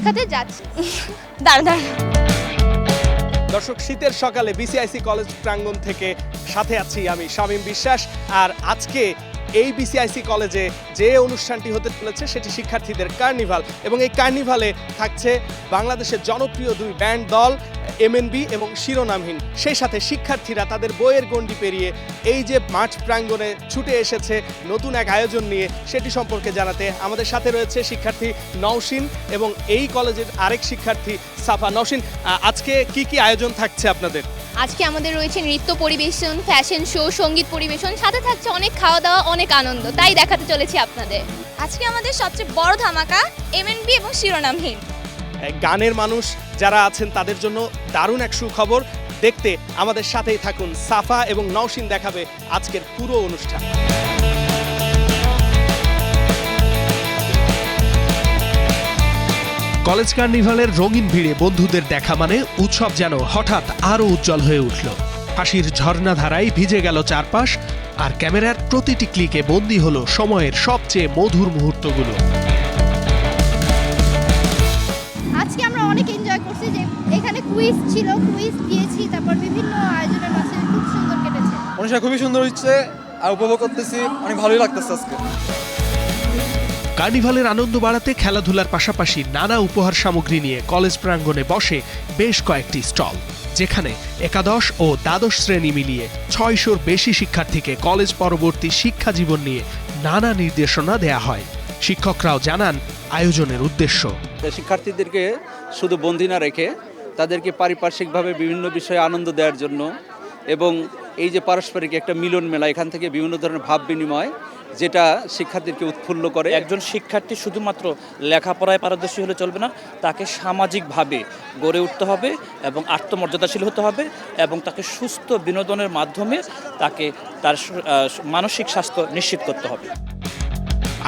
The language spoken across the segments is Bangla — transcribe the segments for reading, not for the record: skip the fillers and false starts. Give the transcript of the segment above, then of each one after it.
দেখাতে যাচ্ছি। দাঁড়া। দর্শক, শীতের সকালে বিসিআইসি কলেজ প্রাঙ্গণ থেকে সাথে আছি আমি শামীম বিশ্বাস। আর আজকে এই বিসিআইসি কলেজে যে অনুষ্ঠানটি হতে চলেছে সেটি শিক্ষার্থীদের কার্নিভাল, এবং এই কার্নিভালে থাকছে বাংলাদেশের জনপ্রিয় দুই ব্যান্ড দল এমএনবি এবং শিরোনামহীন। সেই সাথে শিক্ষার্থীরা তাদের বইয়ের গণ্ডি পেরিয়ে এই যে মাঠ প্রাঙ্গণে ছুটে এসেছে নতুন এক আয়োজন নিয়ে, সেটি সম্পর্কে জানাতে আমাদের সাথে রয়েছে শিক্ষার্থী নওশিন এবং এই কলেজের আরেক শিক্ষার্থী সাফা। নওশিন, আজকে কি কি আয়োজন থাকছে আপনাদের? আজকে আমাদের রয়েছে নৃত্য পরিবেশন, ফ্যাশন শো, সঙ্গীত পরিবেশন, সাথে থাকছে অনেক খাওয়া দাওয়া, অনেক আনন্দ। তাই দেখাতে চলেছি আপনাদের। আজকে আমাদের সবচেয়ে বড় ধামাকা এমএনবি এবং শিরোনামহীন। গানের মানুষ যারা আছেন তাদের জন্য দারুণ এক সুখবর। দেখতে আমাদের সাথেই থাকুন। সাফা এবং নওশিন দেখাবে আজকের পুরো অনুষ্ঠান। কলেজ কার্নিভালের রঙিন ভিড়ে বন্ধুদের দেখা মানে উৎসব যেন হঠাৎ আরো উজ্জ্বল হয়ে উঠল। হাসির ঝর্ণাধারায় ভিজে গেল চারপাশ, আর ক্যামেরার প্রতিটি ক্লিকে বন্দী হলো সময়ের সবচেয়ে মধুর মুহূর্তগুলো। আজকে আমরা অনেক এনজয় করছি, যে এখানে কুইজ ছিল, কুইজ দিয়েছি, তারপর বিভিন্ন আয়োজনের মাঝে খুব সুন্দর কেটেছে। অনুষ্ঠান খুবই সুন্দর হচ্ছে আর উপভোগ করতেছি, অনেক ভালোই লাগতেছে আজকে। কার্নিভালের আনন্দ বাড়াতে খেলাধুলার পাশাপাশি নানা উপহার সামগ্রী নিয়ে কলেজ প্রাঙ্গণে বসে বেশ কয়েকটি স্টল, যেখানে একাদশ ও দ্বাদশ শ্রেণী মিলিয়ে 600-র বেশি শিক্ষার্থীকে কলেজ পরবর্তী শিক্ষা জীবন নিয়ে নানা নির্দেশনা দেয়া হয়। শিক্ষকরাও জানান আয়োজনের উদ্দেশ্য। শিক্ষার্থীদেরকে শুধু বন্দী না রেখে তাদেরকে পারিপার্শ্বিকভাবে বিভিন্ন বিষয়ে আনন্দ দেওয়ার জন্য, এবং এই যে পারস্পরিক একটা মিলন মেলা, এখান থেকে বিভিন্ন ধরনের ভাব বিনিময় যেটা শিক্ষার্থীদেরকে উৎফুল্ল করে। একজন শিক্ষার্থী শুধুমাত্র লেখাপড়ায় পারদর্শী হলে চলবে না, তাকে সামাজিকভাবে গড়ে উঠতে হবে এবং আত্মমর্যাদাশীল হতে হবে, এবং তাকে সুস্থ বিনোদনের মাধ্যমে তাকে তার মানসিক স্বাস্থ্য নিশ্চিত করতে হবে।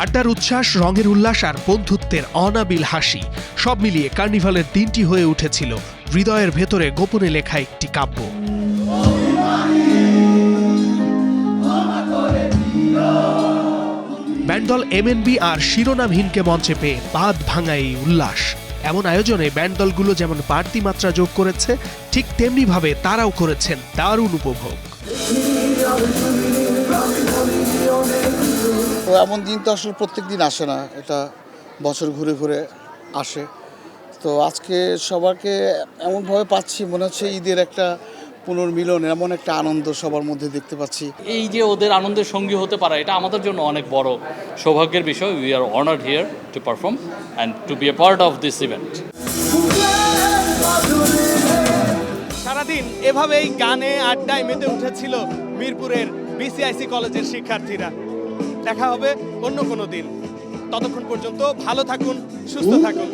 আড্ডার উচ্ছ্বাস, রঙের উল্লাস আর বন্ধুত্বের অনাবিল হাসি সব মিলিয়ে কার্নিভালের দিনটি হয়ে উঠেছিল হৃদয়ের ভেতরে গোপনে লেখা একটি কাব্য। ব্যান্ডদল এমএনবি আর শিরোনামহীনকে মঞ্চে পেয়ে বাঁধ ভাঙা এই উল্লাস। এমন আয়োজনে ব্যান্ডদলগুলো যেমন বাড়তি মাত্রা যোগ করেছে, ঠিক তেমনি ভাবে তারাও করেছেন দারুণ উপভোগ। তো এমন দিন তো আসলে প্রত্যেক দিন আসে না, এটা বছর ঘুরে ঘুরে আসে। তো আজকে সবাইকে এমনভাবে পাচ্ছি, মনে হচ্ছে ঈদের একটা পুনর্মিলন, এমন একটা আনন্দ সবার মধ্যে দেখতে পাচ্ছি। এই যে ওদের আনন্দের সঙ্গী হতে পারা, এটা আমাদের জন্য অনেক বড় সৌভাগ্যের বিষয়। We are honoured here to perform and to be a part of this event. সারাদিন এভাবেই গানে আড্ডায় মেতে উঠেছিল মিরপুরের বিসিআইসি কলেজের শিক্ষার্থীরা। দেখা হবে অন্য কোনো দিন। ততক্ষণ পর্যন্ত ভালো থাকুন, সুস্থ থাকুন।